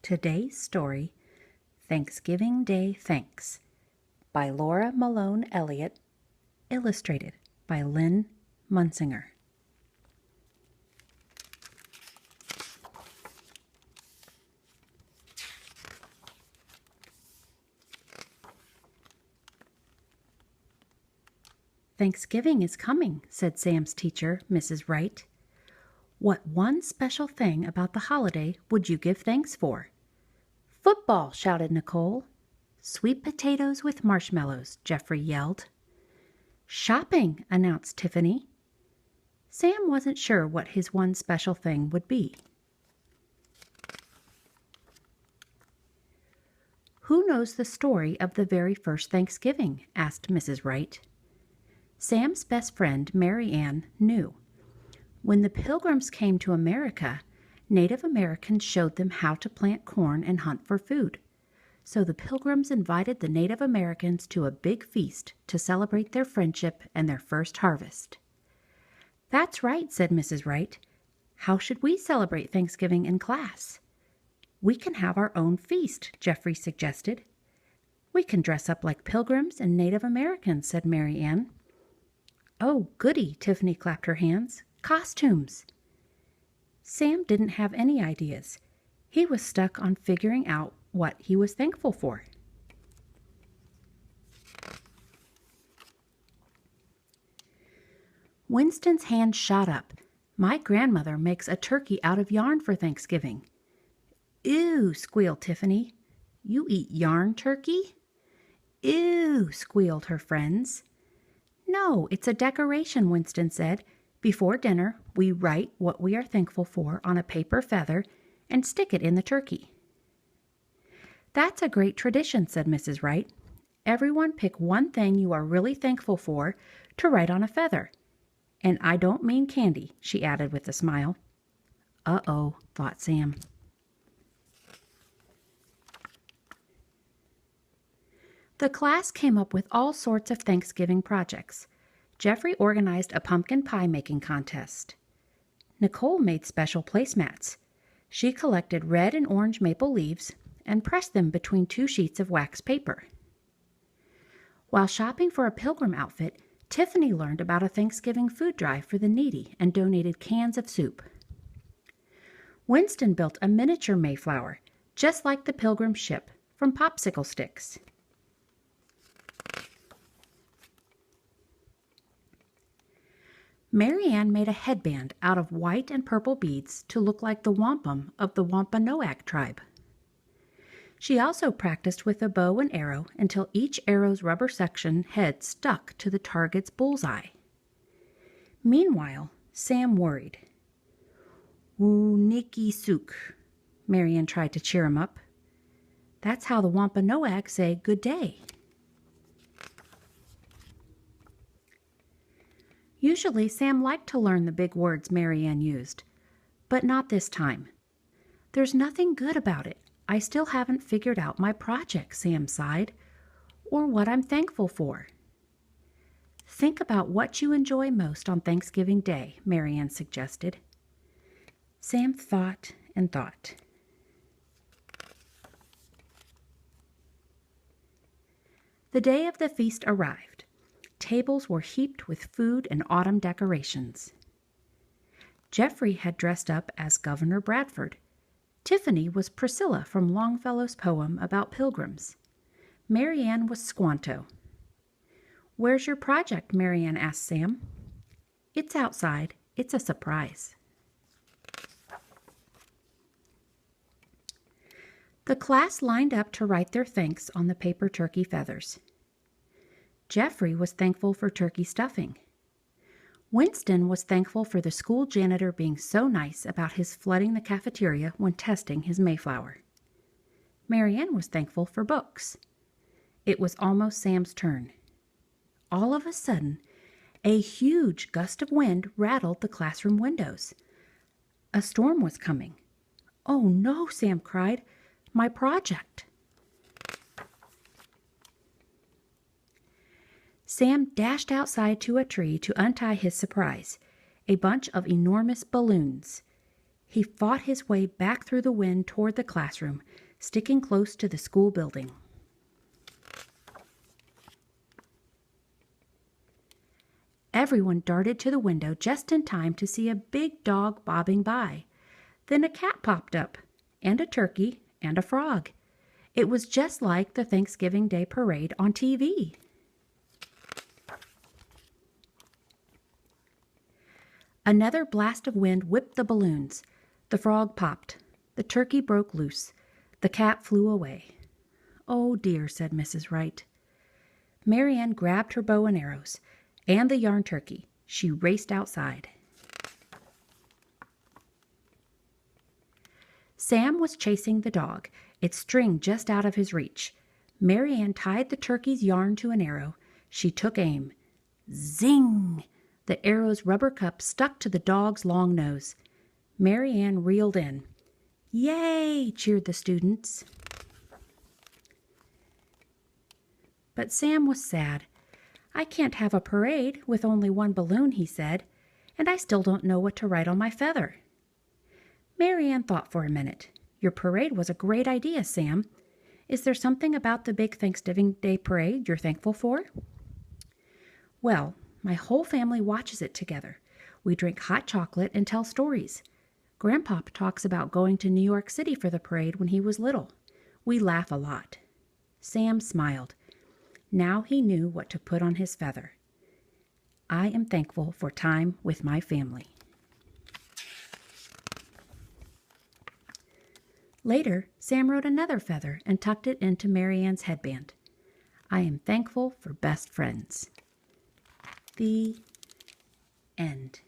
Today's story, Thanksgiving Day Thanks, by Laura Malone Elliott, illustrated by Lynn Munsinger. Thanksgiving is coming, said Sam's teacher, Mrs. Wright. What one special thing about the holiday would you give thanks for? Football, shouted Nicole. Sweet potatoes with marshmallows, Jeffrey yelled. Shopping, announced Tiffany. Sam wasn't sure what his one special thing would be. Who knows the story of the very first Thanksgiving? Asked Mrs. Wright. Sam's best friend, Mary Ann, knew. When the Pilgrims came to America, Native Americans showed them how to plant corn and hunt for food. So the Pilgrims invited the Native Americans to a big feast to celebrate their friendship and their first harvest. That's right, said Mrs. Wright. How should we celebrate Thanksgiving in class? We can have our own feast, Jeffrey suggested. We can dress up like Pilgrims and Native Americans, said Mary Ann. Oh, goody, Tiffany clapped her hands. Costumes! Sam didn't have any ideas. He was stuck on figuring out what he was thankful for. Winston's hand shot up. My grandmother makes a turkey out of yarn for Thanksgiving. Ew, squealed Tiffany. You eat yarn turkey? Ew, squealed her friends. No, it's a decoration, Winston said. Before dinner, we write what we are thankful for on a paper feather and stick it in the turkey. That's a great tradition, said Mrs. Wright. Everyone pick one thing you are really thankful for to write on a feather. And I don't mean candy, she added with a smile. Uh-oh, thought Sam. The class came up with all sorts of Thanksgiving projects. Jeffrey organized a pumpkin pie making contest. Nicole made special placemats. She collected red and orange maple leaves and pressed them between 2 sheets of wax paper. While shopping for a pilgrim outfit, Tiffany learned about a Thanksgiving food drive for the needy and donated cans of soup. Winston built a miniature Mayflower, just like the pilgrim ship, from popsicle sticks. Mary Ann made a headband out of white and purple beads to look like the wampum of the Wampanoag tribe. She also practiced with a bow and arrow until each arrow's rubber section head stuck to the target's bullseye. Meanwhile, Sam worried. Woo Nikki Sook, Mary Ann tried to cheer him up. That's how the Wampanoag say good day. Usually, Sam liked to learn the big words Mary Ann used, but not this time. There's nothing good about it. I still haven't figured out my project, Sam sighed, or what I'm thankful for. Think about what you enjoy most on Thanksgiving Day, Mary Ann suggested. Sam thought and thought. The day of the feast arrived. Tables were heaped with food and autumn decorations. Jeffrey had dressed up as Governor Bradford. Tiffany was Priscilla from Longfellow's poem about pilgrims. Mary Ann was Squanto. Where's your project? Mary Ann asked Sam. It's outside. It's a surprise. The class lined up to write their thanks on the paper turkey feathers. Jeffrey was thankful for turkey stuffing. Winston was thankful for the school janitor being so nice about his flooding the cafeteria when testing his Mayflower. Mary Ann was thankful for books. It was almost Sam's turn. All of a sudden, a huge gust of wind rattled the classroom windows. A storm was coming. Oh no, Sam cried. My project. Sam dashed outside to a tree to untie his surprise, a bunch of enormous balloons. He fought his way back through the wind toward the classroom, sticking close to the school building. Everyone darted to the window just in time to see a big dog bobbing by. Then a cat popped up, and a turkey, and a frog. It was just like the Thanksgiving Day parade on TV. Another blast of wind whipped the balloons. The frog popped. The turkey broke loose. The cat flew away. "Oh dear," said Mrs. Wright. Mary Ann grabbed her bow and arrows and the yarn turkey. She raced outside. Sam was chasing the dog, its string just out of his reach. Mary Ann tied the turkey's yarn to an arrow. She took aim. Zing! The arrow's rubber cup stuck to the dog's long nose. Mary Ann reeled in. "Yay!" cheered the students. But Sam was sad. "I can't have a parade with only one balloon," he said, "and I still don't know what to write on my feather." Mary Ann thought for a minute. "Your parade was a great idea, Sam. Is there something about the big Thanksgiving Day parade you're thankful for?" "Well, my whole family watches it together. We drink hot chocolate and tell stories. Grandpa talks about going to New York City for the parade when he was little. We laugh a lot." Sam smiled. Now he knew what to put on his feather. "I am thankful for time with my family." Later, Sam wrote another feather and tucked it into Mary Ann's headband. "I am thankful for best friends." The end.